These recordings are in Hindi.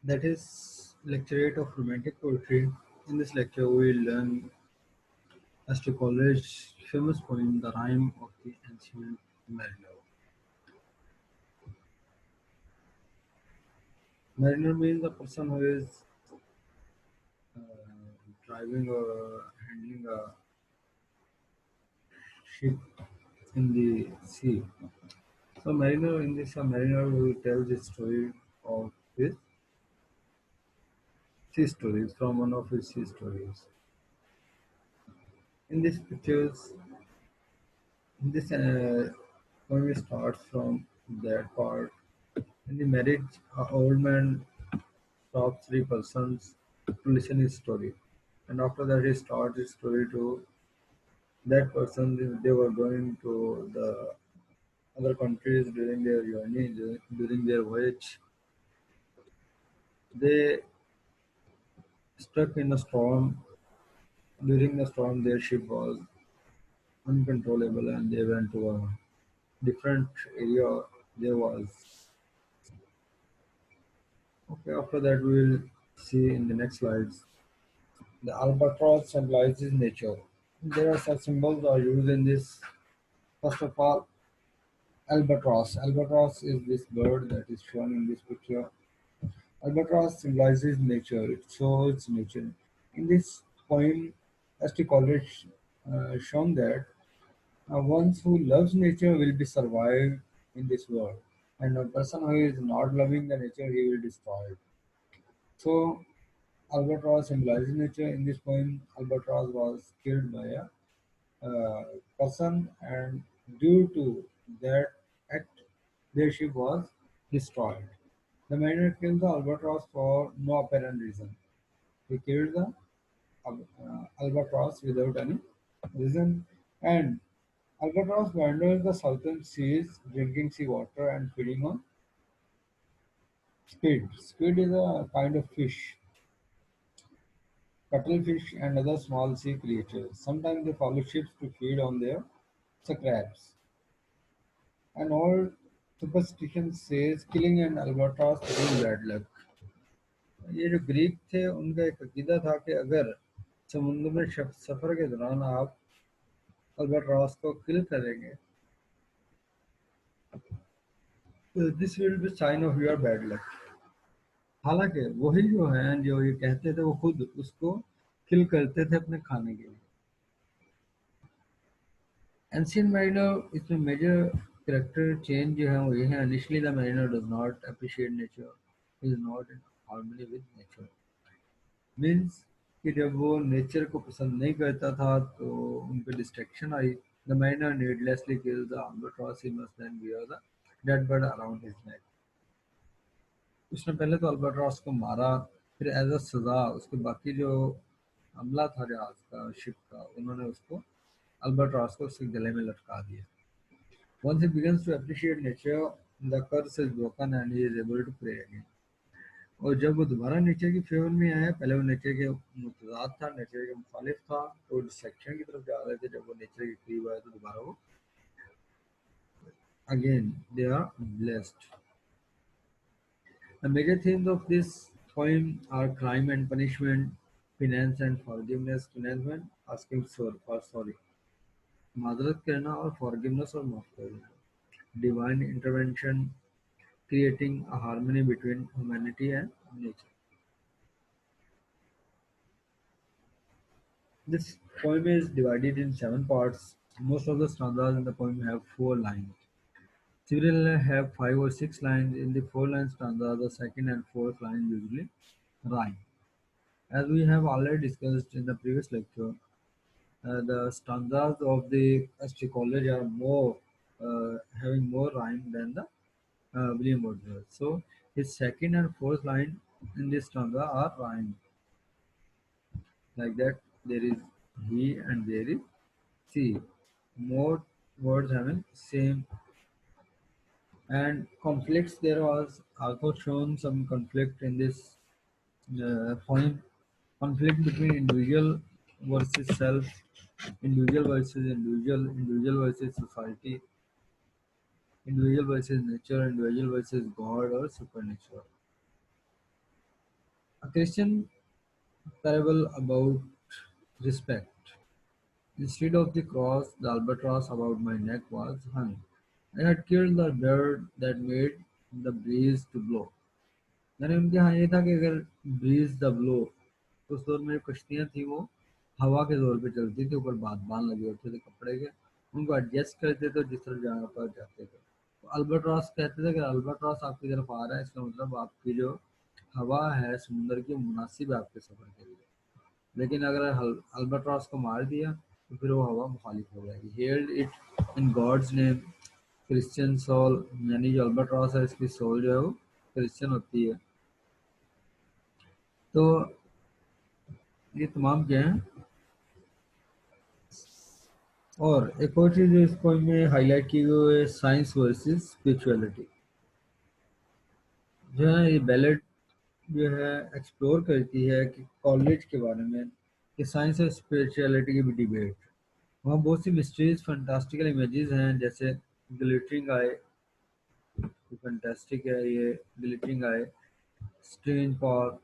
That is lecturate of romantic poetry. In this lecture, we will learn Astor Coleridge's famous poem, "The Rime of the Ancient Mariner." Mariner means a person who is uh, driving or handling a ship in the sea. So, mariner in this, a mariner who tells the story of his sea stories from one of his sea stories. In these pictures, this poem starts from that part. In the marriage, an old man stops three persons to listen his story, and after that he starts his story to that person. They were going to the other countries during their journey, during their voyage. They stuck in a storm. During the storm, their ship was uncontrollable, and they went to a different area. There was okay. After that, we will see in the next slides. The albatross symbolizes nature. There are some symbols are used in this. First of all, albatross. Albatross is this bird that is shown in this picture. Albatross symbolizes nature. It shows nature. In this poem, St. Coleridge shown that one who loves nature will be survived in this world, and a person who is not loving the nature, he will destroy it. So, albatross symbolizes nature. In this poem, albatross was killed by a person, and due to that act, their ship was destroyed. The mariner killed the albatross for no apparent reason. He killed the albatross without any reason, and albatross wanders the southern seas, drinking seawater and feeding on squid. Squid is a kind of fish, cuttlefish, and other small sea creatures. Sometimes they follow ships to feed on their scraps. An old superstition says killing an albatross brings bad luck. ये जो ग्रीक थे उनका एक अकीदा था कि अगर समुद्र में सफर के दौरान आप अल्बाट्रॉस को किल करेंगे तो this will be sign of your bad luck. हालांकि वही जो हैं जो ये कहते थे वो खुद उसको किल करते थे अपने खाने के लिए। एंशियंट माइनर इसमें मेजर कैरेक्टर चेंज जो है वो ये है। Initially the minor does not appreciate nature, is not in harmony with nature. Means कि जब वो नेचर को पसंद नहीं करता था तो उनको डिस्ट्रैक्शन आई। The mariner needlessly kills the albatross, he must then bear the dead bird around his neck. उसने पहले तो अल्बाट्रॉस को मारा, फिर एज अ सजा उसके बाकी जो अमला था जहाज का, शिप का, उन्होंने उसको अल्बाट्रॉस को उसके गले में लटका दिया। Once he begins to appreciate nature, the curse is broken and he is able to pray again. और जब वो दोबारा नेचर की फेवर में आया, पहले वो नेचर के मुतजाद था, नेचर के मुखालिफ था, तो डिस्ट्रैक्शन की तरफ जा रहे थे। जब वो नेचर के करीब आए तो दोबारा वो again they are blessed. The major themes of this poem are crime and punishment, penance and forgiveness, penance asking for sorry, मादरत करना और forgiveness और माफ करना, divine intervention, creating a harmony between humanity and nature. This poem is divided in seven parts. Most of the stanzas in the poem have four lines. Several have five or six lines. In the four-line stanza, the second and fourth line usually rhyme. As we have already discussed in the previous lecture, the stanzas of the ST College are more having more rhyme than the William Wordsworth. So his second and fourth line in this stanza are rhyme. Like that, there is he and there is she. More words having same and conflicts. There was also shown some conflict in this point. Conflict between individual versus self, individual versus individual, individual versus society, individual versus nature, individual versus God or supernatural. A Christian parable about respect. Instead of the cross, the albatross about my neck was hung. I had killed the bird that made the breeze to blow. मैंने उनके यहाँ ये था कि अगर ब्रीज द ब्लो, उस दौर में जो कश्तियाँ थी वो हवा के जोर पे चलती थी, ऊपर बांध बांध लगे होते थे कपड़े के, उनको एडजस्ट करते थे जिस तरह जहाँ पर जाते थे। तो अल्बाट्रॉस कहते थे कि अल्बाट्रॉस आपकी तरफ आ रहा है, इसका मतलब आपकी जो हवा है समुद्र की मुनासिब है आपके सफर के लिए। लेकिन अगर अल्बाट्रॉस को मार दिया तो फिर वो हवा मुखालिफ हो जाएगी। Held it in God's name, Christian soul, यानी जो अल्बाट्रॉस है इसकी सोल जो है वो क्रिश्चियन होती है। तो ये तमाम क्या है। और एक और चीज़ जो इस पोइम में हाईलाइट की गई है, साइंस वर्सेस स्पिरिचुअलिटी। जो है ये बैलेट जो है एक्सप्लोर करती है कि कॉलेज के बारे में, कि साइंस और स्पिरिचुअलिटी की भी डिबेट। वहाँ बहुत सी मिस्ट्रीज फंटास्टिकल इमेजेस हैं, जैसे ग्लिटरिंग आई, फंटास्टिक है ये ग्लिटरिंग आई, स्ट्रेन पावर,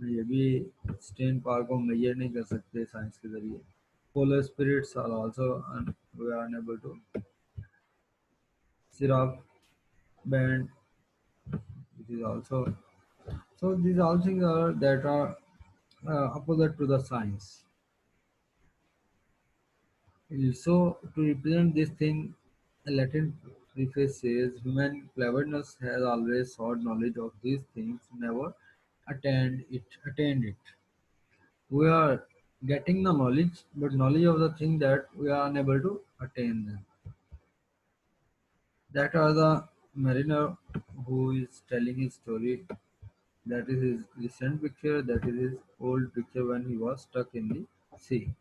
ये भी स्ट्रेन पावर को मेजर नहीं कर सकते साइंस के जरिए। Polar spirits are also we are unable to syrup band, which is also, so these all things are that are opposite to the science. So to represent this thing, a Latin preface says, human cleverness has always sought knowledge of these things, never attained it. We are getting the knowledge, but knowledge of the thing that we are unable to attain them. That are the mariner who is telling his story. That is his recent picture, that is his old picture when he was stuck in the sea.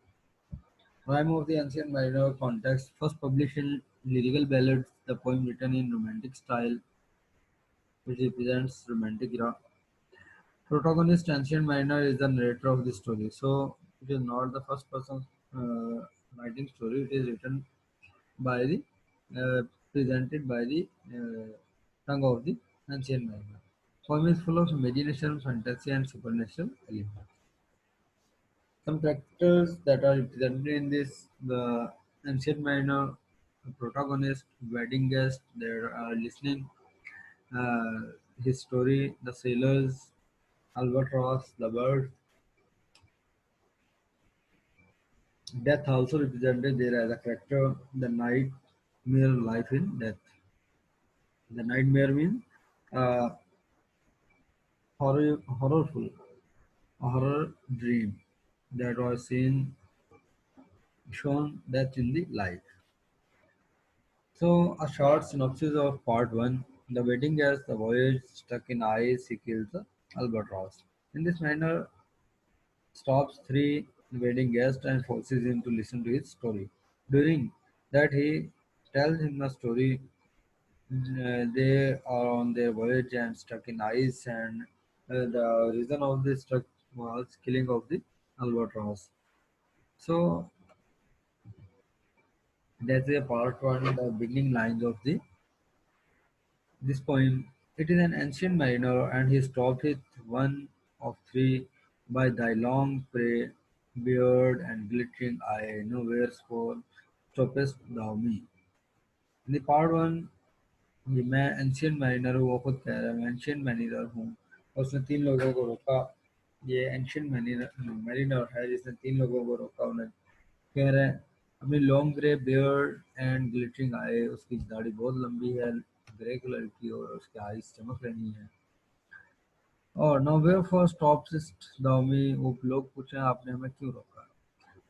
Rhyme of the Ancient Mariner context, first published in Lyrical Ballads, the poem written in Romantic style, which represents Romantic era. Protagonist Ancient Mariner is the narrator of the story. So it is not the first person writing story, it is written by the presented by the tongue of the Ancient Mariner. Poem is full of imagination, fantasy, and supernatural elements. Some characters that are represented in this: the ancient mariner, the protagonist, wedding guest, they are listening uh, his story, the sailors, albatross, the bird. Death also represented there as a character, the nightmare, life in death. The nightmare means uh, horrorful, a horror dream that was shown death in the light. So, a short synopsis of part 1. The wedding guest, the voyage stuck in ice, he kills the albatross. In this manner, stops three wedding guests and forces him to listen to his story. During that, he tells him the story. They are on their voyage and stuck in ice, and the reason of this stuck was killing of the albatross. So, that's a part 1, the beginning lines of the this poem. It is an ancient mariner, and he stopped with one of three by thy long prey, beard and glittering eye, nowhere for stoppest thou me. In the part one, ये मैं एंशियंट माइनर हूँ, वो खुद कह रहा है मैं एंशियंट माइनर हूँ, और उसने तीन लोगों को रोका। ये एंशियंट माइनर है जिसने तीन लोगों को रोका। उन्हें कह रहे हैं अपनी long grey beard and glittering आए, उसकी दाढ़ी बहुत लंबी है ग्रे कलर की और उसके आईज चमक रही हैं। और नो वेयर फॉर स्टॉप्स दाउमी, वो लोग पूछे आपने हमें क्यों रोका।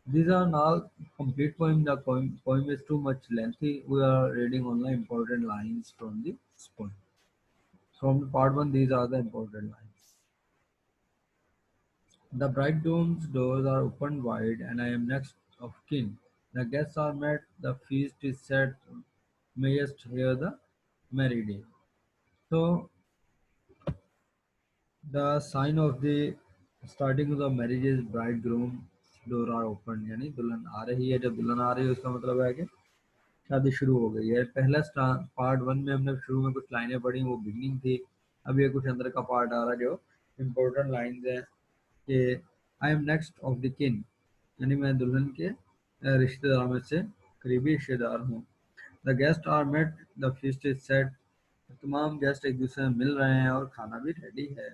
These are not complete poem. The poem is too much lengthy. We are reading only important lines from the poem. From part one, these are the important lines. The bridegroom's doors are opened wide, and I am next of kin. The guests are met, the feast is set. Mayest hear the merry day. So the sign of the starting of the marriage is bridegroom door are open, यानी दुल्हन आ रही है। जब दुल्हन आ रही है उसका मतलब है कि शादी शुरू हो गई है। पहला पार्ट वन में हमने शुरू में कुछ लाइनें पढ़ी, वो बिगनिंग थी। अब ये कुछ अंदर का पार्ट आ रहा है जो इम्पोर्टेंट लाइन्स हैं कि I am next of the किन, यानी मैं दुल्हन के रिश्तेदारों में से करीबी रिश्तेदार हूँ। The guests are met, the feast is set, तमाम गेस्ट एक दूसरे में मिल रहे हैं और खाना भी रेडी है।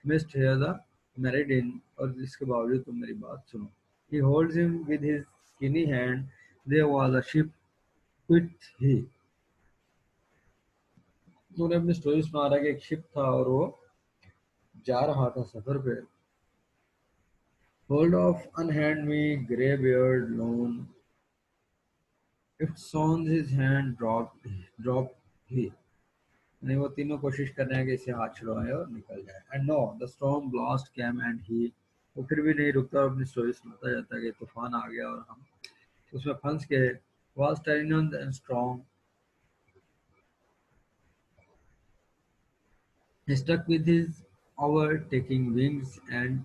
Mayst hear the married in, और इसके बावजूद तुम मेरी बात सुनो। He holds him with his skinny hand, there was a ship quoth he. उन्होंने अपनी स्टोरी सुना रहा है कि एक शिप था और वो जा रहा था सफर पे। Hold off unhand me grey beard loon, eftsoons his hand drop he. नहीं, वो तीनों कोशिश कर रहे हैं कि इसे हाथ छुड़वाएं और निकल जाए। And no the storm blast came and he, वो फिर भी नहीं रुकता और अपनी स्टोरी सुनाता जाता है कि तूफान आ गया और हम उसमें फंस गए। Was tyrannous and strong, he stuck with his overtaking wings and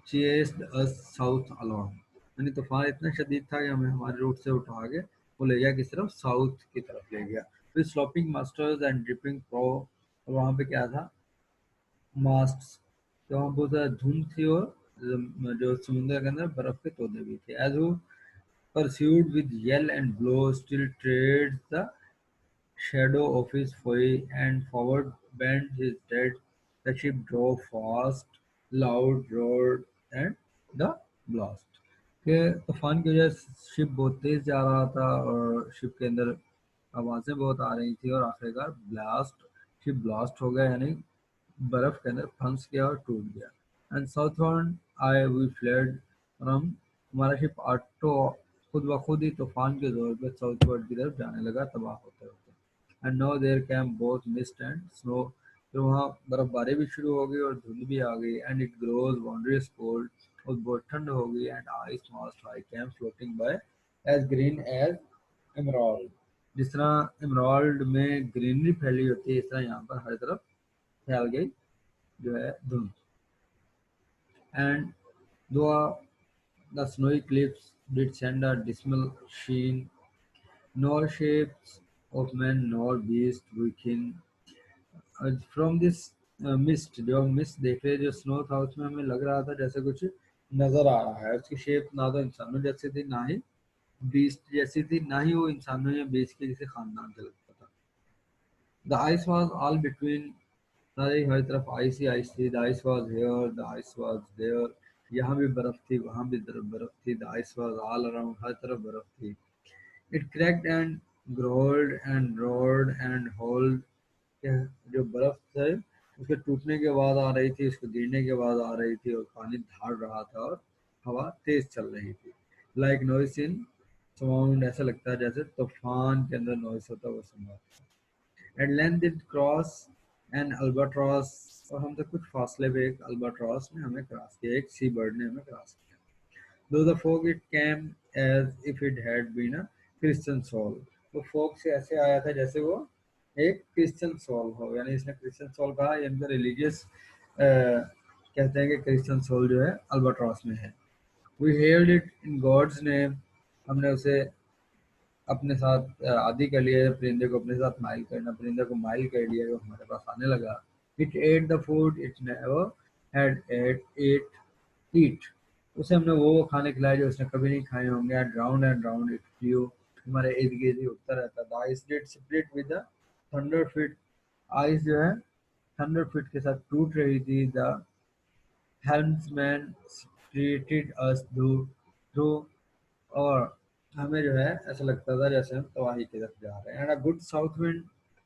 chased us south along। यानी तूफान इतना शदीद था कि हमें हमारे रूट से उठा के वो ले गया किस तरफ, साउथ की तरफ ले गया। फिर sloping masters and dripping pro, और वहाँ पे क्या था, मास्क, तो वहाँ बहुत ज़्यादा धुंध थी और जो समुद्र के अंदर बर्फ के तोदे भी थे। एज वो pursued with yell and blow, still trades the shadow of his foe and forward bent his head. The ship drove fast, loud roared, and the blast। के तूफान की वजह से शिप बहुत तेज जा रहा था और शिप के अंदर आवाज़ें बहुत आ रही थी और आखिरकार ब्लास्ट, शिप ब्लास्ट हो गया, यानी बर्फ के अंदर फंस गया और टूट गया। And southern aye we fled from, हमारा शिप ऑटो खुद ब खुद ही तूफान के जोर पे साउथवर्ड की तरफ जाने लगा, तबाह होते होते। And now there came both mist and snow, फिर वहाँ बर्फबारी भी शुरू हो गई और धुंध भी आ गई। And it grows wondrous cold, और बहुत ठंड हो गई। And ice mast high came floating by as green as emerald, जिस तरह एमराल्ड में ग्रीनरी फैली होती है इस तरह यहाँ पर हर तरफ फैल गई जो है धुंध। And though the snowy cliffs did send a dismal sheen, nor shapes of man nor beast we kin, from this mist, जो हम मिस्ट देख रहे जो स्नो था उसमें हमें लग रहा था जैसे कुछ नजर आ रहा है। उसकी शेप ना तो इंसानों जैसी थी ना ही बीस्ट जैसी थी, ना ही वो इंसानों या बीस्ट के किसी खानदान से लगता था। The ice was all between, सारी हर तरफ आइस ही आइस थी। The ice was here, the ice was there, यहाँ भी बर्फ थी वहाँ भी बर्फ थी। The ice was all around, हर तरफ बर्फ थी। It cracked and growled and roared and howled, जो बर्फ थे उसके टूटने के बाद आ रही थी, उसके गिरने के बाद आ रही थी और पानी धाड़ रहा था और हवा तेज चल रही थी। लाइक नॉइस इन साउंड, ऐसा लगता है जैसे तूफान के अंदर नॉइस होता है वो सुना। At length it cross an albatross, और हम तक कुछ फासले पे एक अल्बाट्रॉस ने हमें क्रॉस किया, एक सी बर्ड ने हमें क्रॉस किया। Though the fog it came as if it had been a Christian soul, तो fog से ऐसे आया था जैसे वो एक क्रिश्चियन सोल हो, यानी इसने क्रिश्चियन सोल कहा, ये इनका रिलीजियस कहते हैं कि क्रिश्चियन सोल जो है अल्बाट्रॉस में है। We held it in God's name, हमने उसे अपने साथ आदि कर लिया, परिंदे को अपने साथ माइल करना, परिंदे को माइल कर लिया जो हमारे पास आने लगा। It at the food it never had at it ईट, उसे हमने वो खाने खिलाए जो उसने कभी नहीं खाए होंगे। एंड राउंड इट फ्लू, हमारे इर्द गिर्द ही उड़ता रहता था। Ice did split with the thunder fit, ice जो है थंडर फिट के साथ टूट रही थी। द हेल्म्समैन स्ट्रीटेड अस थ्रू, और हमें जो है ऐसा लगता था जैसे हम तबाही की तरफ जा रहे हैं। And a good south wind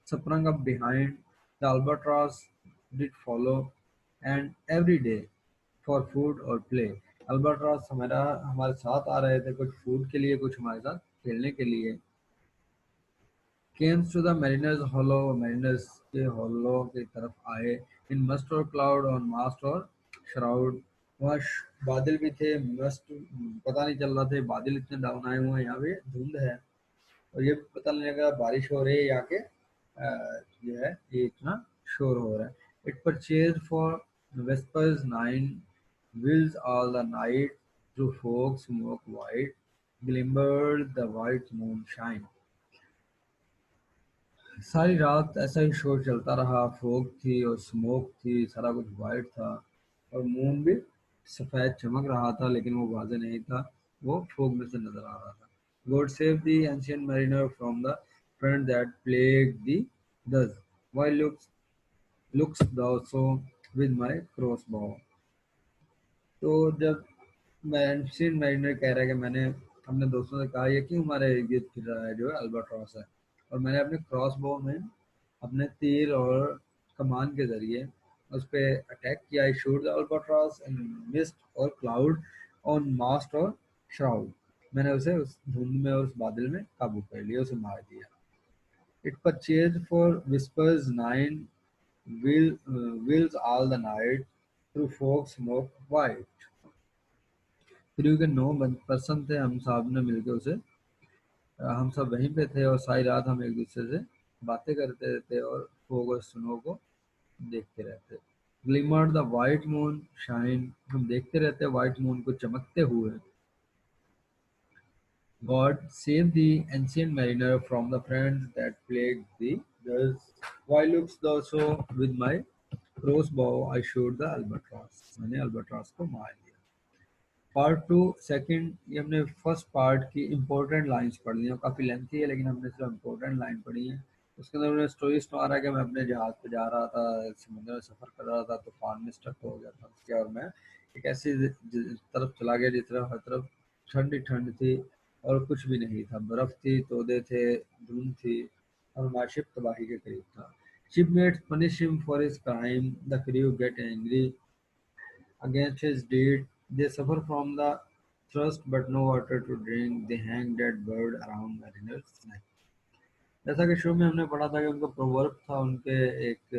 sprung up behind, the albatross did follow, and every day for food or play, albatross हमारा हमारे साथ आ रहे थे, कुछ फूड के लिए कुछ हमारे साथ खेलने के लिए। Comes to the mariners hollo, mariners के हॉलो की तरफ आए। In mist or cloud on mast or shroud, वहाँ बादल भी थे, मस्ट पता नहीं चल रहा था बादल इतने डाउन आए हुए हैं, यहाँ पे धुंध है और ये पता नहीं लगा बारिश हो रही है या के जो है ये इतना शोर हो रहा है। It purchase for vespers nine wills all the night through fog smoke white glimmered the white moonshine। सारी रात ऐसा ही शोर चलता रहा, फोग थी और स्मोक थी, सारा कुछ वाइट था। और मून भी सफ़ेद चमक रहा था, लेकिन वो वाज़ेह नहीं था, वो फोग में से नज़र आ रहा था। God save the ancient mariner from the fiends that plague thee thus why looks thou so with my crossbow। तो जब एंशिएंट मैरिनर कह रहा है कि मैंने अपने दोस्तों से कहा, ये क्यों हमारे इर्द गिर्द फिर रहा है जो है अल्बाट्रॉस है, और मैंने अपने क्रॉस बो में अपने तीर और कमान के जरिए उस पर अटैक किया। I shoot the albatross in mist और cloud on mast or shroud. मैंने उसे उस धुंध में और उस बादल में काबू कर लिया, उसे मार दिया। It purchase for whispers nine wills all the night through fog smoke white। Crew के 9 पर्सन थे, हम साहब ने मिलकर उसे हम सब वहीं पे थे और सारी रात हम एक दूसरे से बातें करते रहते और फोग और स्नो को देखते रहते। Glimmered the white moon shine, हम देखते रहते वाइट मून को चमकते हुए। God save the ancient mariner from the friends that plague the girls why looks दो सो विद माय क्रॉस बो आई शूट द अल्बाट्रॉस। मैंने अल्बाट्रॉस को मार दिया। पार्ट टू सेकंड, ये हमने फर्स्ट पार्ट की इम्पोर्टेंट लाइंस पढ़ ली हैं, काफ़ी लेंथी है लेकिन हमने सिर्फ इम्पोर्टेंट लाइन पढ़ी है। उसके अंदर उन्होंने स्टोरी आ रहा है कि मैं अपने जहाज़ पे जा रहा था, समुद्र में सफ़र कर रहा था, तूफान में स्टक हो गया था उसके, और मैं एक ऐसी तरफ चला गया जिस तरफ हर तरफ ठंड ही ठंड थी और कुछ भी नहीं था, बर्फ़ थी, तोदे थे, धुंध थी, और हमारा शिप तबाही के करीब था। Shipmates punish him for his crime. The crew get angry against his deed. They suffer from the thirst but no water to drink. They hang dead bird around mariner's neck। जैसा कि शुरू में हमने पढ़ा था कि उनका प्रोवर्ब था, उनके एक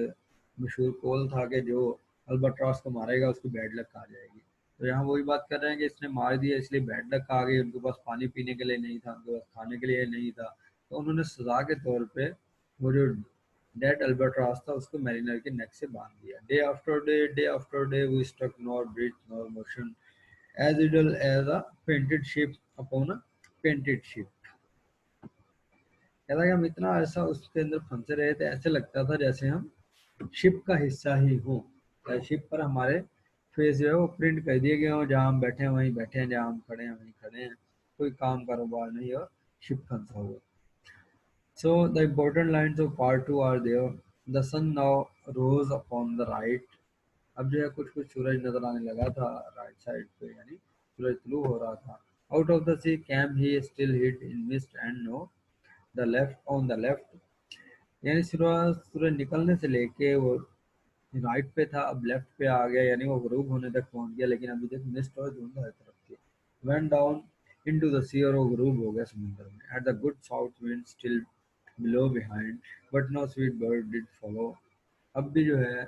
मशहूर कॉल था कि जो अल्बाट्रॉस को मारेगा उसकी बैड लक आ जाएगी। तो यहाँ वही बात कर रहे हैं कि इसने मार दिया इसलिए बैड लक आ गई, उनके पास पानी पीने के लिए नहीं था, उनके पास खाने के लिए नहीं था, तो उन्होंने सजा के तौर पे वो जो डेड अल्बाट्रॉस था उसको मैरिनर के नेक से बांध दिया। Day after day we struck nor breath nor motion as idle as a painted ship upon a painted ship। कहता है कि हम इतना ऐसा उसके अंदर फंसे रहे थे, ऐसे लगता था जैसे हम शिप का हिस्सा ही हो, शिप पर हमारे फेस जो है वो प्रिंट कर दिए गए हों, जहाँ हम बैठे हैं वहीं बैठे हैं, जहाँ हम खड़े हैं वहीं खड़े हैं, कोई काम कारोबार नहीं और शिप फंसा हुआ। So the important lines of part two are there. The sun now rose upon the right। अब जो है कुछ कुछ सूरज नजर आने लगा था राइट साइड पे, यानी सूरज तुलू हो रहा था। Out of the sea came he still hid in mist and no the left on the left. यानी सूरज सूरज निकलने से लेके वो राइट पे था, अब लेफ्ट पे आ गया, यानी वो गुरूब होने तक पहुंच गया, लेकिन अभी तक मिस्ट और धुंध हर तरफ थी। Went down into the sea, और वो गुरूब हो गया समुद्र में। At the good south wind still blew behind but no sweet bird did follow. अब भी जो है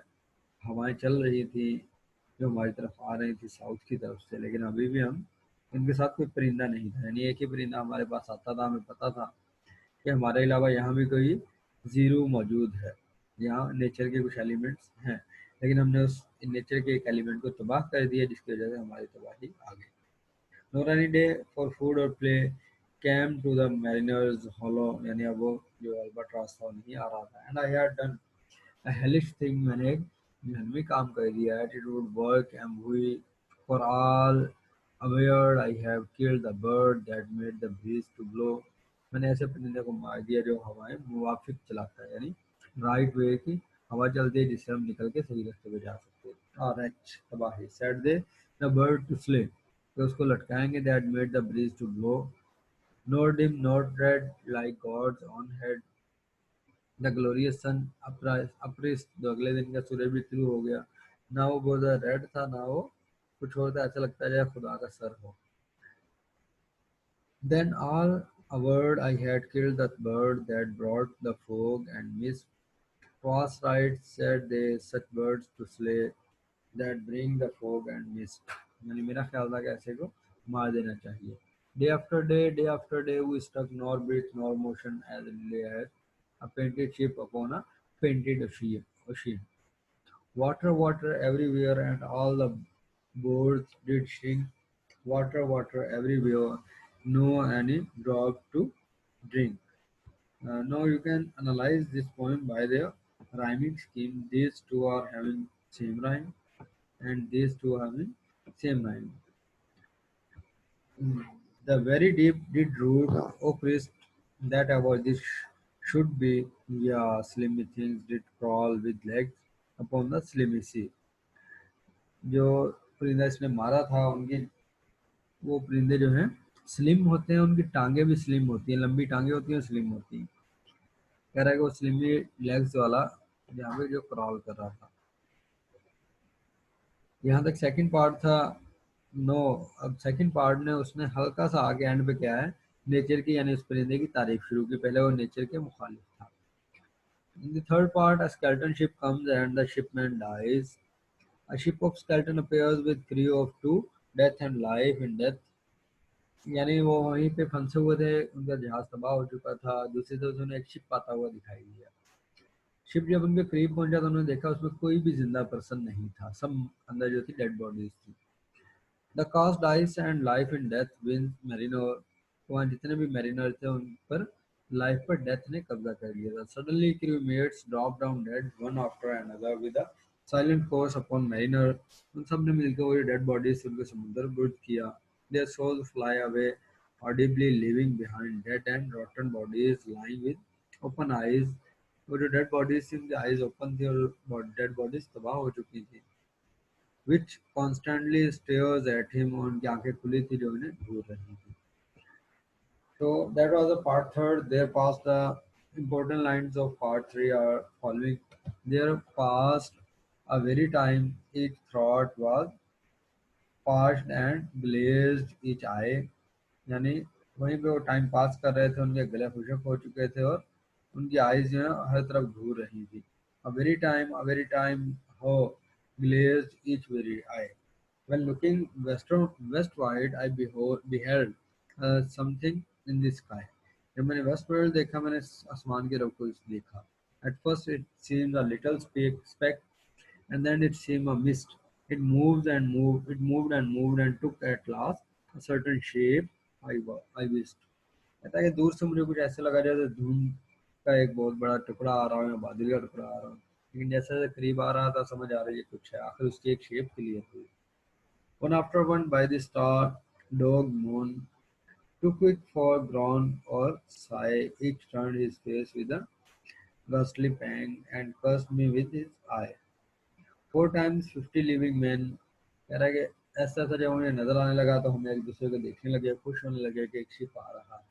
हवाएं चल रही थी जो हमारी तरफ आ रही थी साउथ की तरफ से, लेकिन अभी भी हम इनके साथ कोई परिंदा नहीं था, यानी एक ही परिंदा हमारे पास आता था। हमें पता था कि हमारे अलावा यहाँ भी कोई जीरो मौजूद है, यहाँ नेचर के कुछ एलिमेंट्स हैं, लेकिन हमने उस नेचर के एक एलिमेंट को तबाह कर दिया जिसकी वजह से हमारी तबाही आ गई। Nor any day for food or play came to the mariners hollo, यानी अब वो जो अल्बाट्रॉस था वो नहीं आ रहा था। And I had done a hellish thing, मैंने एक जहन्नमी काम कर दिया है। It would work and we for all aware I have killed the bird that made the breeze to blow। मैंने ऐसे परिंदे को मार दिया जो हवाएं मुवाफिक चलाता है, यानी राइट वे की हवा चलती है जिससे हम निकल के सही रास्ते पे जा सकते हैं। और तबाही said they the bird to slay, तो उसको लटकाएंगे। That made the breeze to blow nor dim nor red like God's own head the glorious sun uprist, तो अगले दिन का सूरज भी शुरू हो गया। ना वो बहुत रेड था ना वो कुछ और था, ऐसा लगता है जैसे खुदा का सर हो। Then all a word I had killed that bird that brought the fog and mist। Twas right said they such birds to slay that bring the fog and mist। यानी मेरा ख्याल था कि ऐसे को मार देना चाहिए। Day after day we stuck nor breath nor motion as lay as a painted ship upon a painted ocean। Water, water everywhere, and all the boards did shrink. Water, water everywhere, no any drop to drink। Now you can analyze this poem by their rhyming scheme. These two are having same rhyme. and these two having same mind. The very deep did root, O Christ, that our this should be, yeah, slimy things did crawl with legs upon the slimy sea. जो परिंदा इसने मारा था उनकी, वो परिंदे जो हैं स्लिम होते हैं, उनकी टांगे भी स्लिम होती हैं, लंबी टांगे होती हैं, स्लिम होती हैं। कह रहा है कि वो स्लिमी लेग्स वाला यहाँ पे जो क्रॉल कर रहा था। यहाँ तक सेकंड पार्ट था। नो, अब सेकंड पार्ट ने उसने हल्का सा आगे एंड पे क्या है, नेचर की यानी उस परिंदे की तारीफ शुरू की। पहले वो नेचर के मुखालिफ था। In the third part, a skeleton ship comes and the shipman dies. A ship of skeleton appears with crew of two, death and life in death। यानी वो वहीं पे फंसे हुए थे, उनका जहाज तबाह हो चुका था। दूसरी तरफ उन्हें एक शिप आता हुआ दिखाई दिया। शिप जब उनके करीब पहुंचा तो उन्होंने देखा उसमें कोई भी जिंदा पर्सन नहीं था, सब अंदर जो थी डेड बॉडीज थी। The cast dice and life in death wins mariner, वहाँ जितने भी मैरिनर थे उन पर लाइफ पर डेथ ने कब्जा कर लिया था। Suddenly crew mates drop down dead one after another with a silent curse upon mariner. उन सब ने मिलकर वो डेड बॉडीज उनके समुद्र बुर्द किया। Their souls fly away audibly living behind dead and rotten bodies lying with open eyes. वो जो डेड बॉडीज थी उनकी आईज ओपन थी और डेड बॉडीज तबाह हो चुकी थी। which constantly stares at him, उनकी आंखें खुली थी जो उन्हें घूर रही थी। So that was the part third. There past the important lines of part three are following. There passed a very time each throat was parched and glazed each eye। यानी वहीं पे वो टाइम पास कर रहे थे, उनके गले खुशक हो चुके थे और उनकी आईज जो है हर तरफ घूर रही थी। a very time हो glazed each very eye। When looking westward, I beheld something in the sky। जब मैंने westward देखा, मैंने आसमान की तरफ कुछ देखा। At first it seemed a little speck, and then it seemed a mist। It moved and moved, it moved and moved, and took at last a certain shape I wished। कहता है कि दूर से मुझे कुछ ऐसे लगा जैसे धुंध का एक बहुत बड़ा टुकड़ा आ रहा हो या बादल का टुकड़ा आ रहा हो, लेकिन जैसे जैसे करीब आ रहा था समझ आ रही है कुछ है, आखिर उसकी एक शेप क्लियर हुई। One after one by the star, dog moon, too quick for groan or sigh, each turned his face with a ghastly pang and cursed me with his eye। Four times 50 living men, कह रहा है कि ऐसा ऐसा जब उन्हें नजर आने लगा तो हम एक दूसरे को देखने लगे, खुश होने लगे कि एक शिप आ रहा है।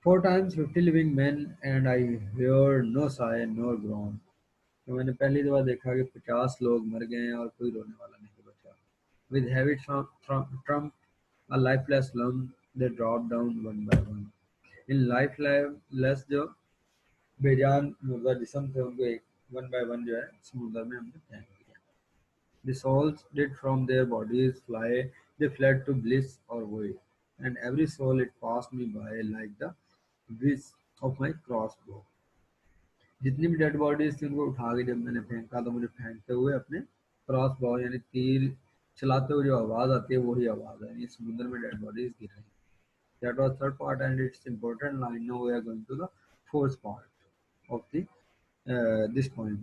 Four times 50 living men and I heard no sigh nor groan। तो मैंने पहली दफा देखा कि 50 लोग मर गए हैं और कोई रोने वाला नहीं बचा। With heavy trump, a lifeless lump, they dropped down one by one। In lifeless जो बेजान मुर्दा जिस्म थे उनको एक वन बाय वन जो है समुद्र में हमने फेंक दिया। The souls did from their bodies fly, they fled to bliss or void, and every soul it passed me by like the whiz of my crossbow। जितनी भी डेड बॉडीज थी उनको उठा के जब मैंने फेंका तो मुझे फेंकते हुए अपने क्रॉस बॉ यानी तीर चलाते हुए जो आवाज आती है वही आवाज है, यानी समुद्र में डेड बॉडीज गिर रही। That was third part and its important line. Now we are going to the fourth part of the this poem।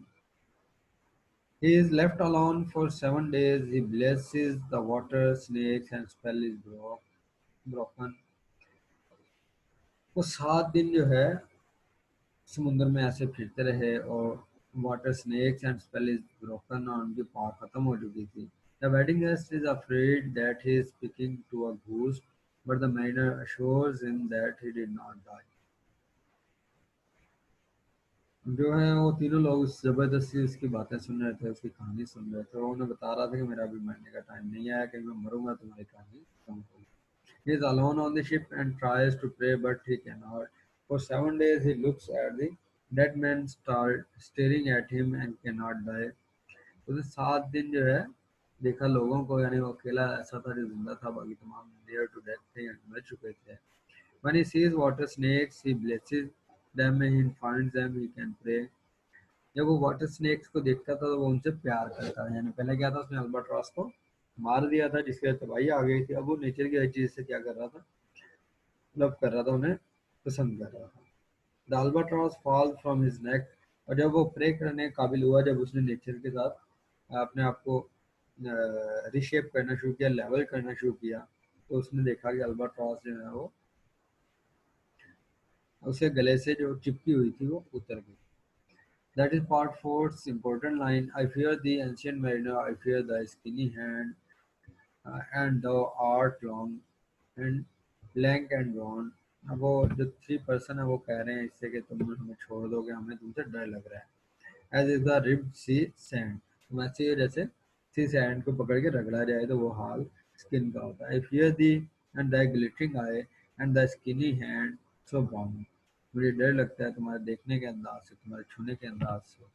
He is left alone for 7 days, he blesses the water snakes and spell is broken। वो 7 दिन जो है समुद्र में ऐसे फिरते रहे और water snakes and spell is broken और उनकी पावर खत्म हो चुकी थी। The wedding guest is afraid that he is speaking to a ghost, but the mariner assures him that he did not die. जो है वो तीनों लोग जबरदस्ती उसकी बातें सुन रहे थे, उसकी कहानी सुन रहे थे और उन्हें बता रहा था कि मेरा अभी मरने का टाइम नहीं आया, कि मैं मरूंगा तुम्हारी कहानी खत्म होगी। He is alone on the ship and tries to pray, but he cannot. For 7 days he looks at the dead man staring at him and cannot die। उसने 7 दिन जो है देखा लोगों को, यानी वो अकेला ऐसा था जो जिंदा था, बाकी तमाम near to death थे, मर चुके थे। When he sees water snakes, he blesses them and he finds them, he can pray। जब वो वाटर स्नेक्स को देखता था तो वो उनसे प्यार करता था। यानी पहले क्या था, उसने अल्बाट्रॉस को मार दिया था जिसके तबाही आ गई थी, अब वो नेचर की हर चीज से क्या कर रहा था, लव कर रहा था, उन्हें पसंद कर रहा था। The albatross fall from his neck, और जब वो प्रे करने के काबिल हुआ, जब उसने नेचर के साथ अपने आप को रिशेप करना शुरू किया, लेवल करना शुरू किया, तो उसने देखा कि अल्बाट्रॉस जो है वो उसके गले से जो चिपकी हुई थी वो उतर गई। That is part four's important line. I fear the ancient mariner, I fear the skinny hand, and thou art long and lank and drawn. अब वो जो थ्री पर्सन है वो कह रहे हैं इससे कि तुम हमें छोड़ दोगे, हमें तुमसे डर लग रहा है। As is the ribbed sea sand, वैसे ही जैसे सी सैंड को पकड़ के रगड़ा जाए तो वो हाल स्किन का होता है। I fear the and the glittering I and the skinny hand so bound, मुझे डर लगता है तुम्हारे देखने के अंदाज से, तुम्हारे छूने के अंदाज से।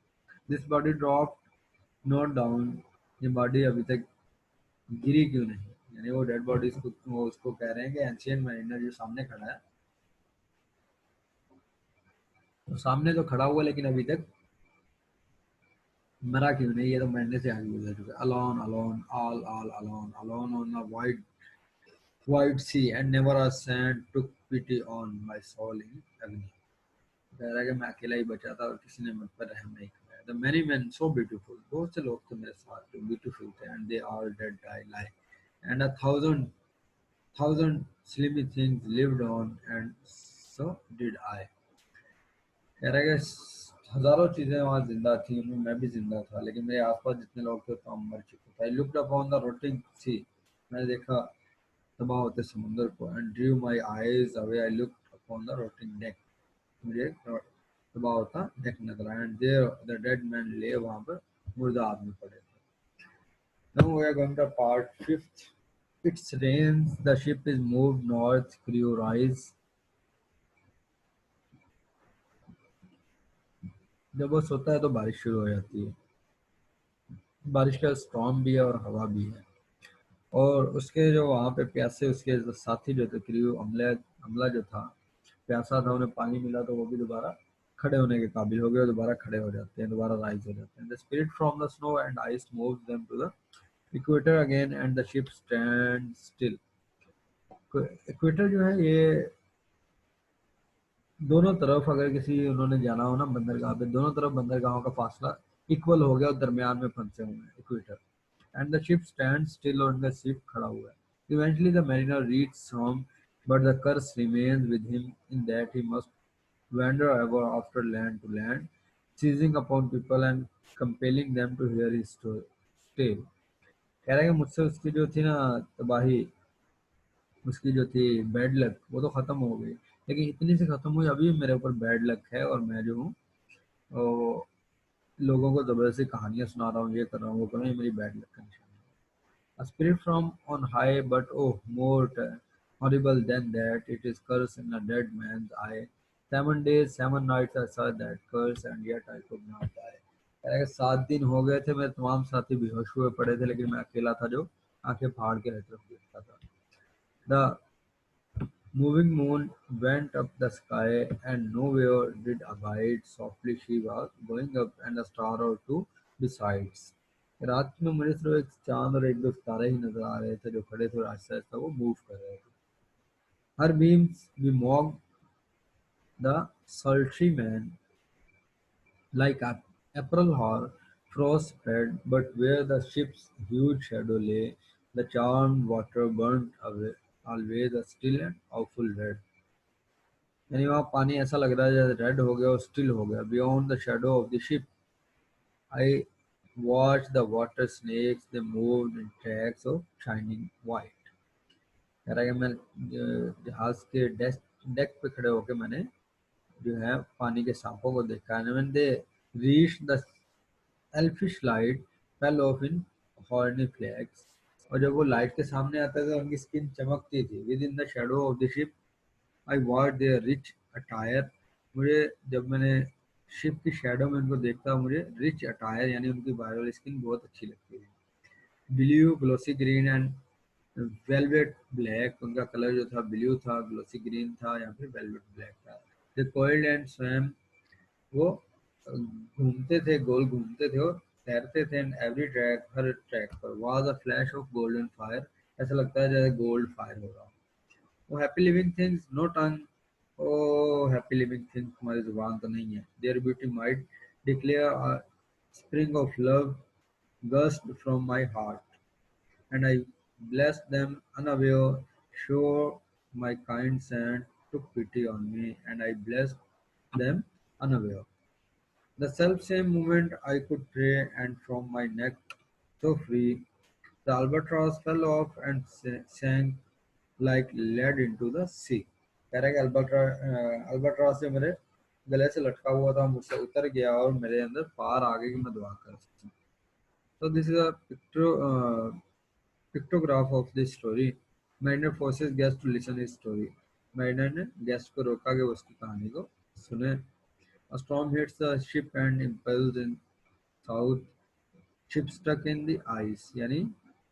This body drop not down, ये बॉडी अभी तक गिरी क्यों नहीं, यानी वो डेड बॉडीज को वो उसको कह रहे हैं कि एंशियंट माइनर जो सामने खड़ा है, तो सामने तो खड़ा हुआ लेकिन अभी तक मरा क्यों नहीं, ये तो मरने से आगे गुजर चुका है। Alone alone all alone alone on a wide sea and never a saint took pity on my soul in agony, कह रहा है कि मैं अकेला ही बचा था और किसी ने मुझ पर रहम नहीं किया। The many men so beautiful, बहुत से लोग थे मेरे साथ जो ब्यूटीफुल थे, and they are dead I lie and a thousand slimy things lived on and so did I, कह रहा है कि हजारों चीजें वहां जिंदा थी, उनमें मैं भी जिंदा था, लेकिन मेरे आसपास जितने लोग थे तो हम मर चुके थे। I looked upon the rotting sea, मैंने देखा तबाह होते समुद्र को, and drew my eyes away, I looked upon the rotting deck, मुझे तबाह होता डेक नजर आया, and there the dead man lay, वहां पर मुर्दा आदमी पड़े थे। Now we are going to part fifth. It rains, the ship is moved north, crew rise. जब वो सोता है तो बारिश शुरू हो जाती है, बारिश का स्टॉर्म भी है और हवा भी है, और उसके जो वहाँ पे प्यासे उसके जो साथी जो थे, क्रू अमला अमला जो था, प्यासा था, उन्हें पानी मिला तो वो भी दोबारा खड़े होने के काबिल हो गए, दोबारा खड़े हो जाते हैं, दोबारा राइज हो जाते हैं। The spirit from the snow and ice moves them to the equator again and the ship stand still. Equator जो है ये दोनों तरफ अगर किसी उन्होंने जाना हो ना बंदरगाह पे, दोनों तरफ बंदरगाहों का फासला इक्वल हो गया और दरमियान में फंसे हुए हैं equator, and the ship stand still, और उनका शिप खड़ा हुआ है। Eventually the mariner reaches home, but the curse remains with him in that he must wander ever after land to land, seizing upon people and compelling them to hear his tale। कह रहा है कि मुझसे उसकी जो थी ना तबाही, उसकी जो थी बैड लक, वो तो खत्म हो गई, लेकिन इतनी सी खत्म हुई, अभी मेरे ऊपर बैड लक है, और मैं जो हूँ वो लोगों को जबरदस्ती कहानियां सुना रहा हूँ, ये कर रहा हूँ, वो कर रहा हूँ, ये मेरी बैड लक का निशान है। A spirit from on high, but oh, more horrible than that, it is curse in a dead man's eye. 7 days, 7 nights I saw that curse, and yet I could not die। कह रहा है कि 7 दिन हो गए थे, मेरे तमाम साथी बेहोश हुए पड़े थे, लेकिन मैं अकेला था जो आंखें फाड़ के रहते देखता था। The moving moon went up the sky, and nowhere did abide. Softly she was going up, and a star or two besides। रात में मुझे सिर्फ एक चांद और एक दो सितारे ही नजर आ रहे थे जो खड़े थे और आहिस्ता आहिस्ता वो मूव कर रहे थे। हर beams we mocked the sultry man like a April hour, frost spread, but where the ship's huge shadow lay, the charmed water burnt away, always a still and awful red। यानी वहाँ पानी ऐसा लग रहा है जैसे रेड हो गया और स्टिल हो गया। Beyond the shadow of the ship I watch the water snakes, they moved in tracks of shining white. कह रहा है कि मैं जहाज के डेक पे खड़े होकर मैंने जो है पानी के सांपों को देखा है। When they reach the elfish light fell off in hoary flakes, और जब वो लाइट के सामने आते थे उनकी स्किन चमकती थी। Within the shadow of the ship I watch their rich attire, मुझे जब मैंने शिप की शेडो में उनको देखता, मुझे रिच अटायर यानी उनकी वायरल स्किन बहुत अच्छी लगती है। Blue glossy green and velvet black, उनका कलर जो था ब्लू था, ग्लोसी ग्रीन था या फिर वेलवेट ब्लैक था। द कोल्ड एंड स्वैम, वो घूमते थे, गोल घूमते थे और तैरते थे। एंड एवरी ट्रैक, हर ट्रैक पर was a flash of golden fire, ऐसा लगता है जैसे गोल्ड फायर हो रहा हो। Oh, happy living things, no tongue. Oh, happy living things, तुम्हारी जुबान तो नहीं है। Their beauty might declare a spring of love, gushed from my heart, and I blessed them unaware. Sure, my kind saint took pity on me, and I blessed them unaware. The self-same moment I could pray, and from my neck so free, the albatross fell off and sank like lead into the sea. कह रहा है कि अल्बाट्रॉस जो मेरे गले से लटका हुआ था मुझसे उतर गया और मेरे अंदर पार आ गई कि मैं दुआ कर सकूं. So this is a pictograph of this story. Mariner forces guest to listen his story. Mariner ने guest को रोका कि वो उसकी कहानी को सुने. A storm hits the ship and impels in south. Ship stuck in the ice. यानी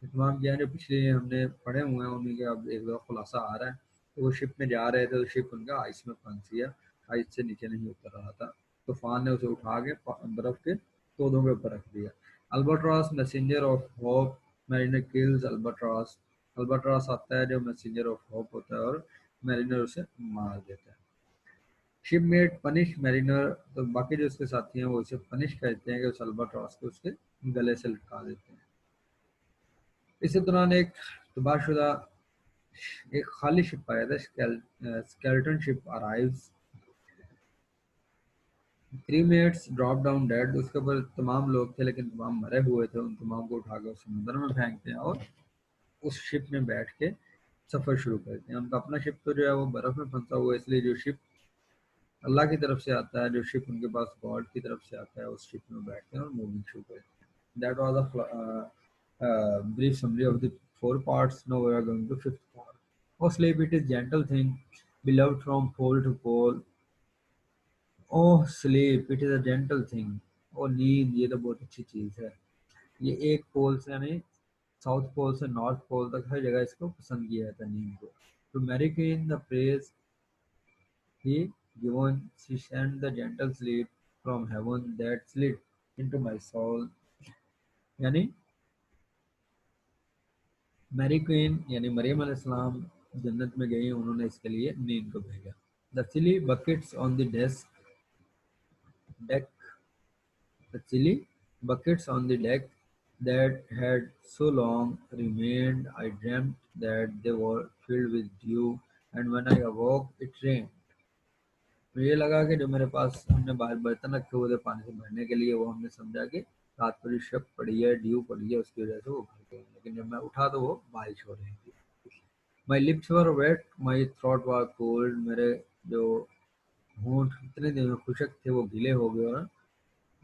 तमाम ज्ञान जो पिछले हमने पढ़े हुए हैं उन्हीं के अब एक दो खुलासा आ रहा है. तो वो शिप में जा रहे थे तो शिप उनका आइस में फंस गया. आइस से नीचे नहीं उतर रहा था. तूफान ने उसे उठा के बर्फ के तोदों के ऊपर रख दिया. Albatross messenger of hope. Mariner kills albatross. Albatross आता है जो मैसेंजर ऑफ होप होता है और मैरिनर उसे मार देता है. शिपमेट पनिश मैरिनर. तो बाकी जो उसके साथी हैं वो उसे पनिश करते हैं कि उस अल्बाट्रॉस को उसके गले से लटका देते हैं. इसी दौरान एक तबाहशुदा एक खाली शिप आया था. Skeleton ship arrives. Three mates drop down dead. उसके ऊपर तमाम लोग थे लेकिन तमाम मरे हुए थे. उन तमाम को उठा कर समुद्र में फेंकते हैं और उस शिप में बैठ के सफर शुरू करते हैं. उनका अपना शिप तो जो है वो बर्फ में फंसा हुआ है इसलिए जो शिप अल्लाह की तरफ से आता है जो शिप उनके पास गॉड की तरफ से आता है उस शिप में बैठते हैं और मूविंग शुरू करते हैं. That was a brief summary of the four parts. Now we are going to fifth part. Oh sleep, it is gentle thing, beloved from pole to pole. Oh sleep, it is a gentle thing. Oh नींद ये तो बहुत अच्छी चीज है. ये एक पोल से यानी साउथ पोल से नॉर्थ पोल तक हर जगह इसको पसंद किया जाता है नींद को. To Mary Queen the praise he given, she sent the gentle sleep from heaven that slid into my soul. यानी मैरी क्वीन यानी मरियम अलैहिस्सलाम जन्नत में गई उन्होंने इसके लिए नींद को भेजा. The chilly buckets on the deck, the chilly buckets on the deck that had so long remained, I dreamt that they were filled with dew, and when I awoke, it rained. तो ये लगा कि जो मेरे पास हमने बाहर बर्तन रखे हुए थे पानी से भरने के लिए वो हमने समझा कि रात को जो शक पड़ी है ड्यू पड़ी है उसकी वजह से वो भर गए. लेकिन जब मैं उठा तो वो बारिश हो रही थी. My lips were wait, my throat were cold. मेरे जो होंठ इतने दिन में खुशक थे वो गीले हो गए और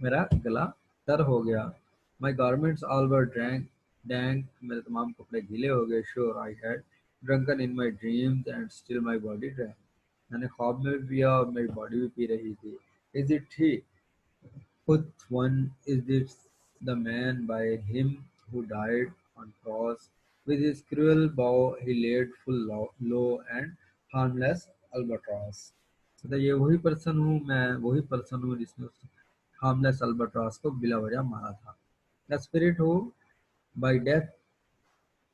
मेरा गला तर हो गया. माई गारमेंट्स ऑल वर डैंक. मेरे तमाम कपड़े गीले हो गए. Sure I had drunken in my dreams and still my body drank. मैंने ख्वाब में भी पिया और मेरी बॉडी भी पी रही थी. Is it he Fifth one is this the man by him who died on cross. With his cruel bow he laid full low and harmless albatross. मतलब ये वही पर्सन हूँ मैं वही पर्सन हूँ जिसने उस हार्मलेस अल्बाट्रॉस को बिला वजह मारा था. The spirit who by death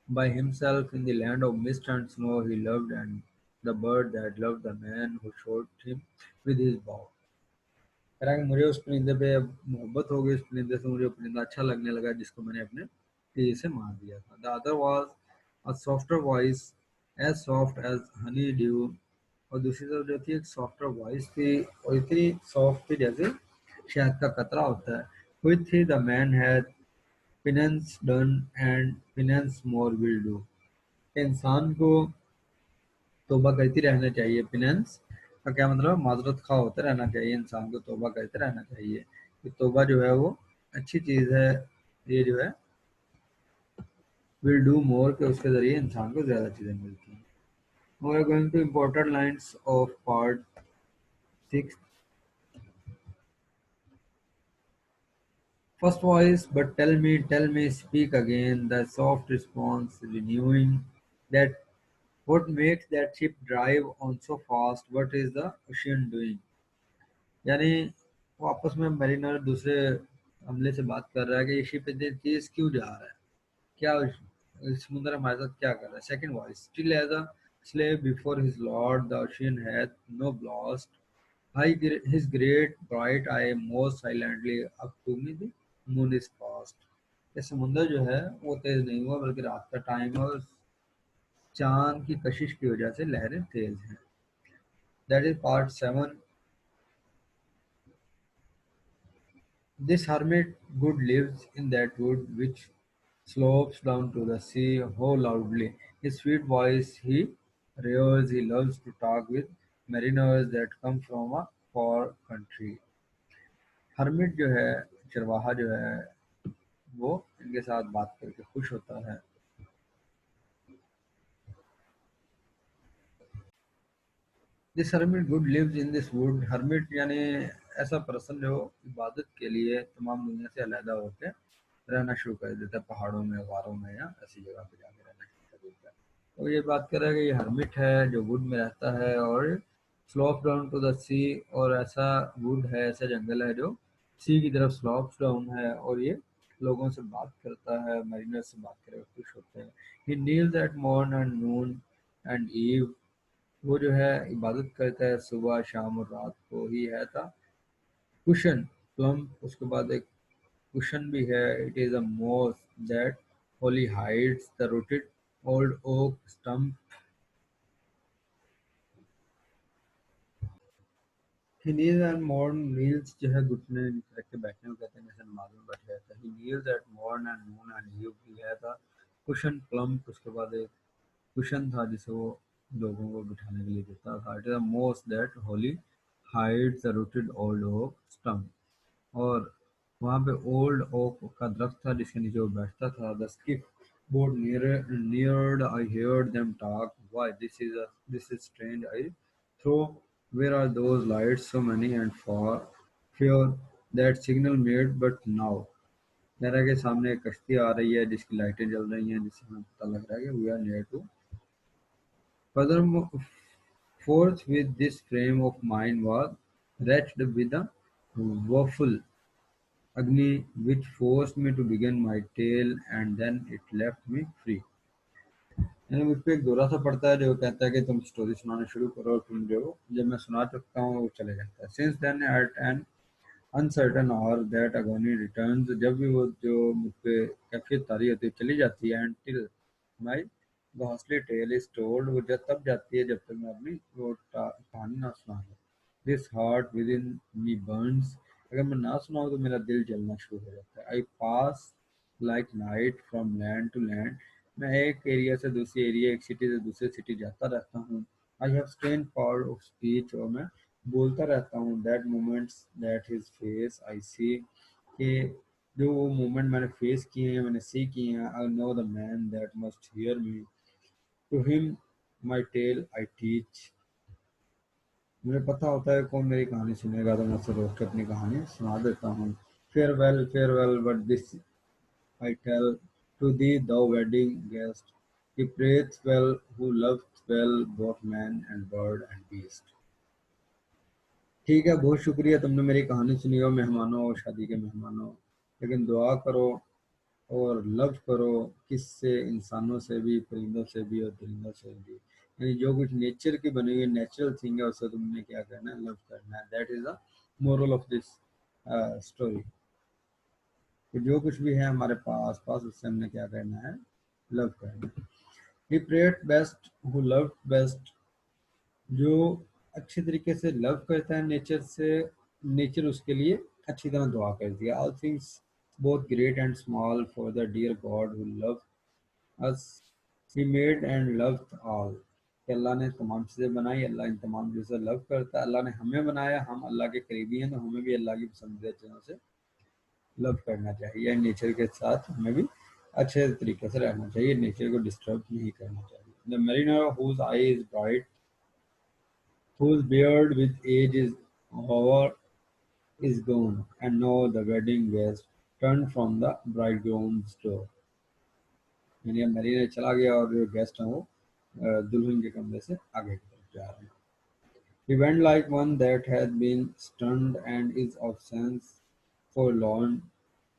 by himself in the land of mist and snow he loved, and the bird that loved the man who shot him with his bow. कह रहा है कि मुझे उस परिंदे पे मोहब्बत हो गई. उस परिंदे से मुझे परिंदा अच्छा लगने लगा जिसको मैंने अपने तीर से मार दिया था. The other was a softer voice as soft as honey dew. और दूसरी तरफ जो थी एक सॉफ्टर वॉइस थी और इतनी सॉफ्ट थी जैसे शहद का कतरा होता है. विथ थी the man had penance done and penance more will do. इंसान को तौबा करती रहना चाहिए. पिनेंस का क्या मतलब है? माजरत खा होते रहना चाहिए. इंसान को तौबा करते रहना चाहिए. कि तौबा जो है वो अच्छी चीज़ है. ये जो है विल डू मोर के उसके ज़रिए इंसान को ज़्यादा चीज़ें मिलती हैं. We are going to important lines of part six. First voice but tell me speak again. The soft response renewing that what makes that ship drive on so fast, what is the ocean doing. यानी वो आपस में मरीनर दूसरे अमले से बात कर रहा है कि ये शिप इतनी तेज क्यों जा रहा है. क्या समुद्र हमारे साथ क्या कर रहा है. Second voice still as a slave before his lord, the ocean hath no blast. His great bright eye most silently up to me the moon is past. कि समुंदर जो है वो तेज नहीं हुआ, बल्कि रात का टाइम है और चांद की कशिश की वजह से लहरें तेज हैं। That is part 7। This hermit good lives in that wood which slopes down to the sea. How loudly his sweet voice he rears. He loves to talk with mariners that come from a far country. Hermit जो है, चरवाहा जो है, वो इनके साथ बात करके खुश होता है। This hermit good lives in this wood. Hermit यानी ऐसा पर्सन जो इबादत के लिए तमाम दुनिया से अलहदा होकर रहना शुरू कर देता है, पहाड़ों में, गारों में या ऐसी जगह पे जाके रहना शुरू कर देता है। तो ये बात कर रहा है कि ये हर्मिट है जो वुड में रहता है और slope down to the sea, और ऐसा वुड है, ऐसा जंगल है जो सी की तरफ स्लोप डाउन है, और ये लोगों से बात करता है, मरीनर से बात करके खुश होते हैं। He kneels at morn and noon and eve. वो जो है इबादत करता है सुबह, शाम और रात को। ही है था कुशन प्लम, उसके बाद एक कुशन भी है। It is a moss that wholly hides the rooted old oak stump. He kneels and morn, kneels जो है घुटने रख के बैठने को कहते हैं, जैसे नमाज में बैठे रहता है। He kneels at morn and noon and eve. भी है था कुशन प्लम्प, उसके बाद एक कुशन था जिसे वो लोगों को बिठाने के लिए देता था। It is a moss that wholly hides the rooted old oak stump. और वहाँ पे ओल्ड ओक का दरख्त था जिसके नीचे वो बैठता था। The skip boat neared I heard them talk. Why this is strange I throw, where are those lights so many and far, fear that signal made but now। कह रहा है कि सामने एक कश्ती आ रही है जिसकी लाइटें जल रही हैं, जिससे हमें पता लग रहा है कि we are near to. Furthermore, forth with this frame of mind was wretched with a woeful Agni, which forced me to begin my tale and then it left me free। यानी मुझ पे एक दौरा सा पड़ता है जो कहता है कि तुम स्टोरी सुनाना शुरू करो, और तुम जो जब मैं सुना चुकता हूँ वो चले जाता है। Since then at an uncertain hour that agony returns, जब भी वो जो मुझ पे कैफियत तारी होती है चली जाती है। एंटिल माई घोंसले टेल इज टोल्ड, वो जब तब जाती है जब तक मैं अपनी वो कहानी ना सुना लूँ। This heart with in me Burns, अगर मैं ना सुनाऊँ तो मेरा दिल जलना शुरू हो जाता है। I pass like night from land to land, मैं एक एरिया से दूसरी एरिया, एक सिटी से दूसरी सिटी जाता रहता हूँ। I have strange power of speech, और मैं बोलता रहता हूँ। That moments that his face I see, कि जो वो मोमेंट मैंने फेस किए हैं, मैंने सी किए हैं। I know the man that must hear me, to him my tale I teach. मुझे पता होता है कौन मेरी कहानी सुनेगा, तो मैं उससे रोक के अपनी कहानी सुना देता हूँ। Farewell farewell but this I tell to thee, thou wedding guest, he prayeth well who loveth well both man and bird and beast। ठीक है, बहुत शुक्रिया तुमने मेरी कहानी सुनी हो मेहमानों और शादी के मेहमानों, लेकिन दुआ करो और लव करो किससे, इंसानों से भी, परिंदों से भी और परिंदों से भी। यानी जो कुछ नेचर की बनी हुई नेचुरल थिंग है उससे तुमने क्या करना है, लव करना है। That is the moral of this story, कि जो कुछ भी है हमारे पास पास उससे हमने क्या करना है, लव करना है। He prayed best who love best, जो अच्छे तरीके से लव करता है नेचर से, नेचर उसके लिए अच्छी तरह दुआ करती है। All things both great and small for the dear God who love us, he made and loved all. कि अल्लाह ने तमाम चीज़ें बनाई, अल्लाह इन तमाम चीज़ों से लव करता है। अल्लाह ने हमें बनाया, हम अल्लाह के करीबी हैं, तो हमें भी अल्लाह की पसंदीदा चीज़ों से लव करना चाहिए। नेचर के साथ हमें भी अच्छे तरीके से रहना चाहिए, नेचर को डिस्टर्ब नहीं करना चाहिए। The mariner whose eye is bright, whose beard with age is over, is gone, and now the wedding guest turned from the bridegroom's door। यानी अब मरीनर चला गया और जो गेस्ट हैं वो दुल्हन के कमरे से आगे की तरफ जा रहे हैं। He went like one that had been stunned and his absence forlorn,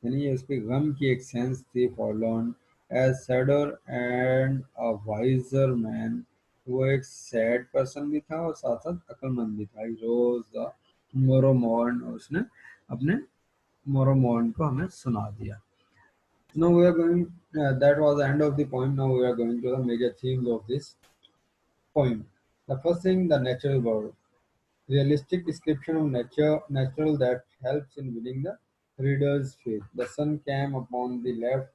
यानी ये उसके गम की एक सेंस थी, forlorn, as sadder and a wiser man, वो एक सैड पर्सन भी था और साथ साथ अक्लमंद भी था। रोज द मोरोमोन, और उसने अपने मोरोमोन को हमें सुना दिया। Now we are going. That was the end of the poem. Now we are going to the major themes of this poem. The first thing, the natural world. Realistic description of nature, natural that helps in winning the reader's faith. The sun came upon the left,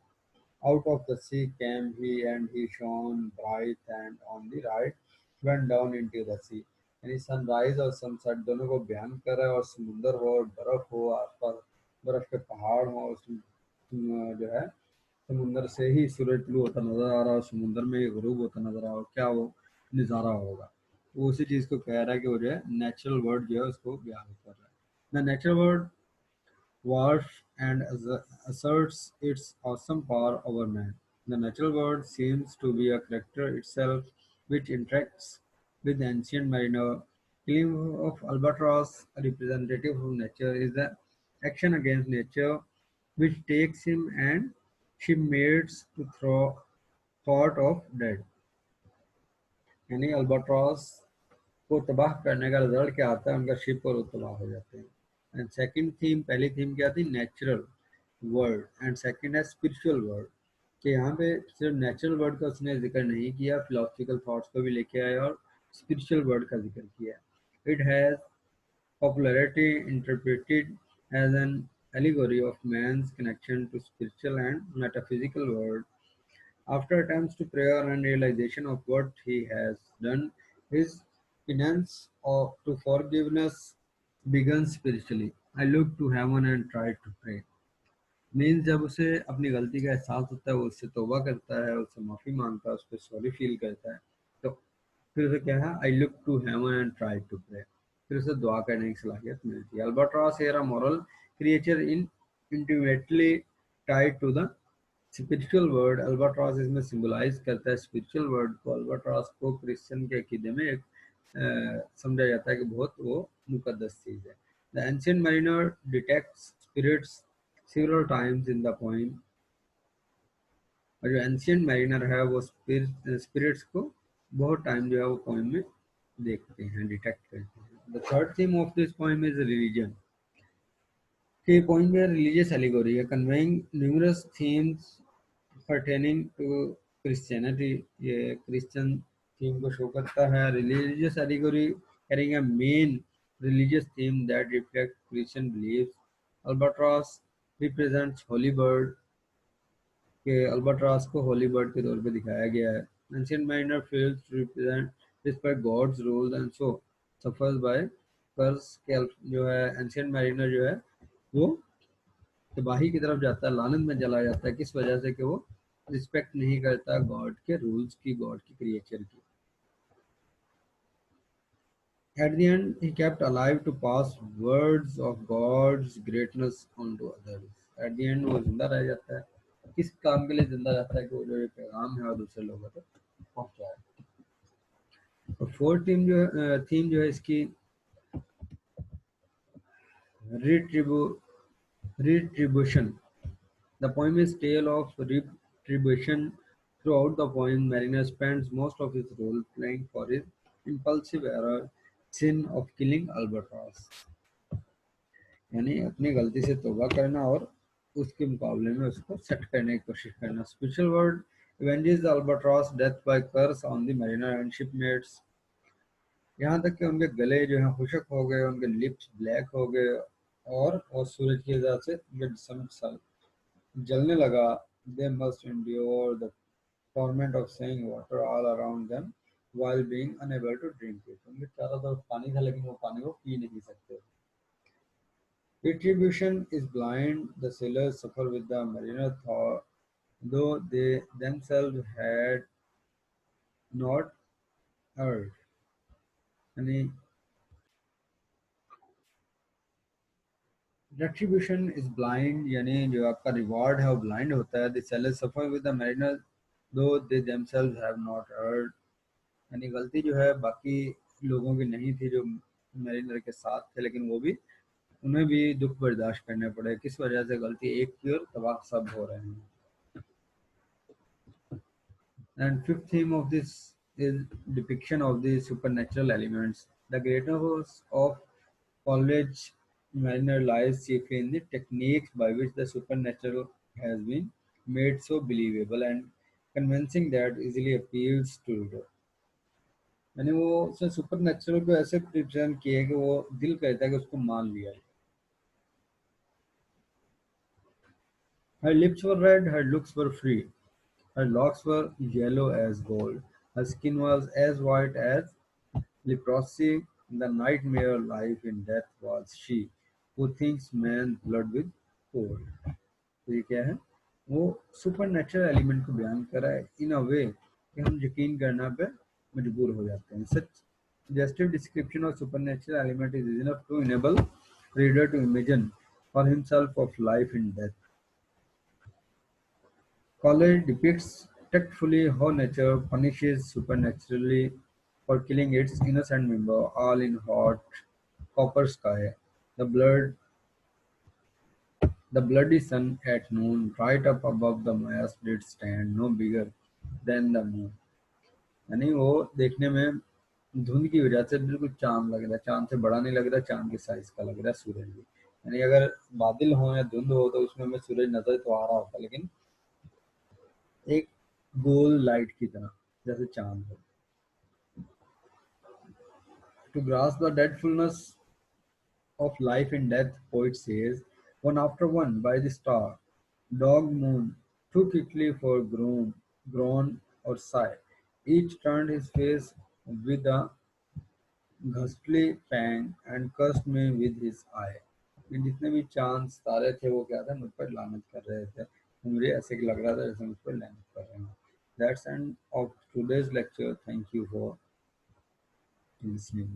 out of the sea came he, and he shone bright, and on the right went down into the sea. यानी सनराइज और सनसेट दोनों को बयान कर रहा है, और समुंदर हो और बर्फ हो, आसपास बर्फ के पहाड़ हो, जो है समुंदर से ही सूरज तुलू होता नजर आ रहा है, और समुंदर में ही गुरूब होता नजर आ रहा है, क्या वो नज़ारा होगा। वो उसी चीज़ को कह रहा है कि वो जो है नेचुरल वर्ड जो है उसको बयान कर रहा है। The natural word dwarfs and asserts its awesome power over man. The natural world seems to be a character itself which interacts with the ancient mariner. Claim of Albatross, a representative of nature, is the action against nature which takes him and shipmates to throw thought of dead. यानी अल्बाट्रॉस को तबाह करने का रिजल्ट क्या आता है, उनका शिप और वो तबाह हो जाते हैं। एंड सेकंड थीम, पहली थीम क्या थी, नेचुरल वर्ल्ड, एंड सेकंड है स्पिरिचुअल वर्ल्ड। कि यहाँ पे सिर्फ नेचुरल वर्ड का उसने जिक्र नहीं किया, फिलोसफिकल थॉट्स को भी लेके आया और स्पिरिचुअल वर्ड का जिक्र किया। It has popularity interpreted as an allegory of man's connection to spiritual and metaphysical world. After attempts to prayer and realization of what he has done, his penance to forgiveness begins spiritually. I looked to heaven and tried to pray. Means जब उसे अपनी गलती का एहसास होता है, वो उससे तौबा करता है, उससे माफ़ी मांगता है, उस पर सॉरी फील करता है, तो फिर उसे क्या है, I look to heaven and try to pray, फिर उसे दुआ करने की सलाहियत मिलती है। Albatross are a moral creature in intimately tied to the spiritual world. Albatross इसमें सिंबलाइज करता है स्पिरिचुअल वर्ड को। अल्बाट्रॉस को क्रिश्चियन के अकीदे में एक समझा जाता है कि बहुत वो मुकद्दस चीज़ है। The ancient mariner detects spirits several times in the poem, और जो एंशियंट मैरिनर है वो स्पिरिट्स को बहुत टाइम जो है वो पोइम में देखते हैं, डिटेक्ट करते हैं। The third theme of this poem is religion. कि पोइम में रिलीजियस एलिगोरी है, conveying numerous themes pertaining to Christianity। ये क्रिश्चियन थीम को शो करता है। Religious allegory carrying a main religious theme that reflects Christian beliefs. Albatross represents holy bird, के अल्बाट्रॉस को होली बर्ड के तौर पे दिखाया गया है। Ancient mariner fails to represent despite God's rule and so suffers by curse. के जो है एंशिएंट माइनर जो है वो तबाही की तरफ जाता है, लानत में चला जाता है, किस वजह से कि वो रिस्पेक्ट नहीं करता गॉड के रूल्स की, गॉड की क्रिएचर की। At the end, he kept alive to pass words of God's greatness on to others. At the end, वो जिंदा रह जाता है। किस काम के लिए जिंदा रहता है, कि वो जो ये पैगाम है वो दूसरे लोगों तक पहुंचाए। और फोर्थ थीम जो है इसकी retribution. The poem is tale of retribution. Throughout the poem, Mariner spends most of his role playing for his impulsive error, sin of killing Albatross। यानी अपनी गलती से तौबा करना और उसके मुकाबले में उसको सेट करने की कोशिश करना। Spiritual word avenges the albatross death by curse on the mariner and shipmates। यहाँ तक कि उनके गले जो है खुशक हो गए, उनके लिप्स ब्लैक हो गए, और सूरज की वजह से उनके जिस्म जलने लगा। They must endure the torment of seeing water all around them while being unable to drink it। उनके चारों तरफ पानी था लेकिन वो पानी को पी नहीं सकते। Retribution is blind. The sailors suffer with the mariner thought, though they themselves had not erred। यानी retribution is blind, यानी जो आपका रिवॉर्ड है वो ब्लाइंड होता है। The sailors suffer with the mariner though they themselves have not erred। यानी गलती जो है बाकी लोगों की नहीं थी जो मैरिनर के साथ थे, लेकिन वो भी, उन्हें भी दुख बर्दाश्त करने पड़े। किस वजह से, गलती एक की और तबाह सब हो रहे हैं। And fifth theme of this is depiction of the supernatural elements. The greatness of Coleridge Mariner lies chiefly in the techniques by which the supernatural has been made so believable and convincing that easily appeals to reader. मैंने वो उसने सुपर नेचुरल को ऐसे प्रेजेंट किया है कि वो दिल कहता है कि उसको मान लिया है. Her lips were red, her looks were free, her locks were yellow as gold, her skin was as white as leprosy. The nightmare life in death was she who thinks man's blood with gold. तो ये क्या है? वो सुपर नेचुरल एलिमेंट को बयान करा है इन अ वे कि हम यकीन करना पे मजबूर हो जाते हैं. सच suggestive description of supernatural element is enough to enable reader to imagine for himself of life in death. College depicts tactfully how nature punishes supernaturally for killing its innocent member, all in hot copper sky. The blood, the bloody sun at noon, right up above the mast, did stand no bigger than the moon. यानी वो देखने में धुंध की वजह से बिल्कुल चांद लग रहा है, चांद से बड़ा नहीं लग रहा, चांद के साइज का लग रहा है सूरज भी. यानी अगर बादल हो या धुंध हो तो उसमें हमें सूरज नजर तो आ रहा होता, लेकिन एक गोल लाइट की तरह, जैसे चांद हो. To grasp the dreadfulness of life and death, poet says, one after one by the star, dog moon, too quickly for groan or sigh. Each turned his face with a ghastly pang and cursed me with his eye. कि जितने भी चांद तारे थे वो क्या था, मुझ पर लानत कर रहे थे. तो मुझे ऐसे लग रहा था जैसे मुझ पर लानत कर रहे हैं. That's end of today's lecture. Thank you for listening.